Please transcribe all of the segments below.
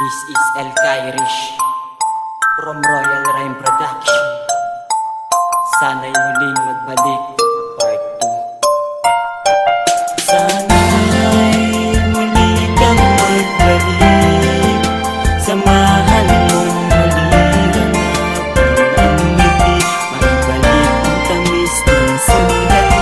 This is El Kairish from Royal Rhyme Production. Sana'y muling magbalik Part 2. Sana'y muli kang magbalik, samahan mong haliran natin ang ngiti, maibalik ang tamis ng sandali.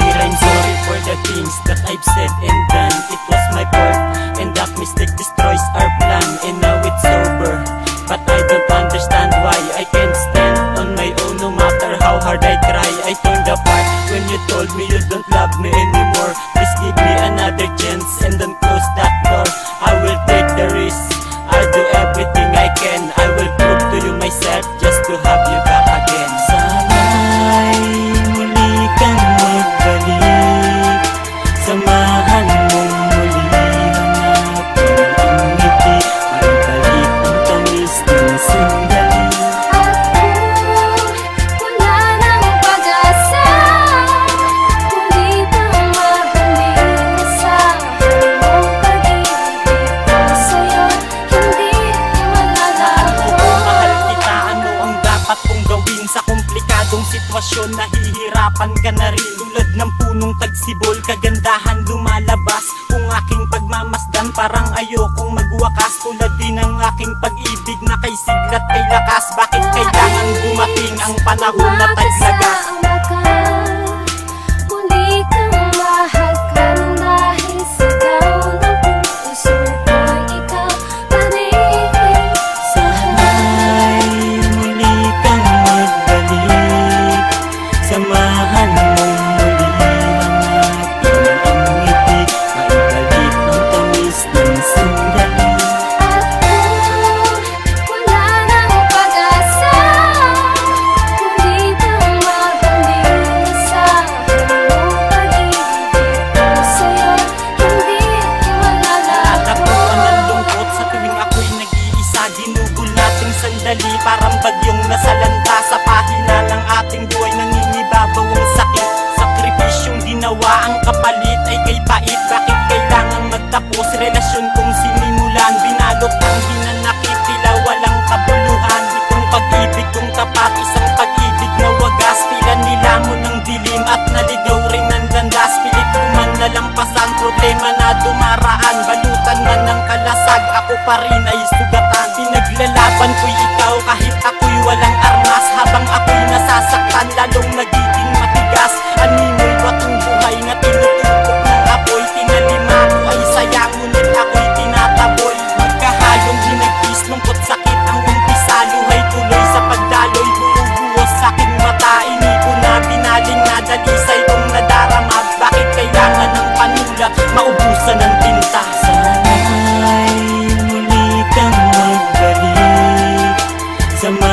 Here I'm sorry for the things that I've said and done. It was my fault, and that mistake destroys our plan. And now it's over, but I don't understand why I can't stand on my own. No matter how hard I try, I turned apart when you told me you don't love me anymore. Please give me another chance and don't close that door. I will take the risk, I'll do everything I can. I will prove to you myself just to have you back again. Sana'y muli kang magbalik, samahan mong muli hanapin ang ngiti, maibalik ang tamis ng sandali. Wala nang pag-asa, muli kang mabalik sa mong pag-ibig ko sa'yo, hindi malalago. Mahal kita, ano ang dapat kong gawin sa komplikadong sitwasyon? Nahihirapan ka na rin, tulad ng punong tagsibol, kagandahan lumalabas. Kung aking pagmamasdan, parang ayokong magwakas. Tulad din ng aking pag-ibig na kay siglat kay lakas. Bakit kailangan dumating ang panahon na taglagas? Makasama ka, muli kang mahagkan, dahil sigaw ng puso ko'y ikaw pa rin. Sana'y muli kang magbalik, samahan mong muli hanapin ang ngiti, maibalik ang tamis ng sandali. Wala nang pag-asa, muli kang mabalik sa mong pag-ibig ko sa'yo, hindi malalago. Natapuan ng lungkot sa tuwing ako'y nag-iisa. Ginugol nating sandali, parang bagyong nasalanta sa pahina ng ating buhay. Nangingibabaw ang sakit, sakripisyong ginawa, ang kapalit ay kay pait. Bakit kailangan magtapos relasyon kong sinimulan? Binalot ang hinanakit, tila walang kabuluhan. Itong pag-ibig kong tapat, isang pag-ibig na wagas. Tila nilamon ng dilim at naligaw rin ng landas. Pilit ko man nalampasan, problema na dumaraan. Balutan man ng kalasag, ako pa rin ay sugatan. Pinaglalaban ko'y ikaw kahit ako'y walang armas. Habang ako'y nasasaktan, lalong nagiging matigas. Animoy batong buhay na tinututok ng apoy. Tinalima ko ay saya, ngunit ako'y tinataboy. Magkahalong hinagpis, lungkot sakit ang umpisa. Luhay tuloy sa pagdaloy, bumubuhos sa aking mata. Inipo na, binaling na, dalisay kong nadarama. Bakit kailangan ng panulat, maubusan ng tinta? Sana'y muli kang magbalik, sama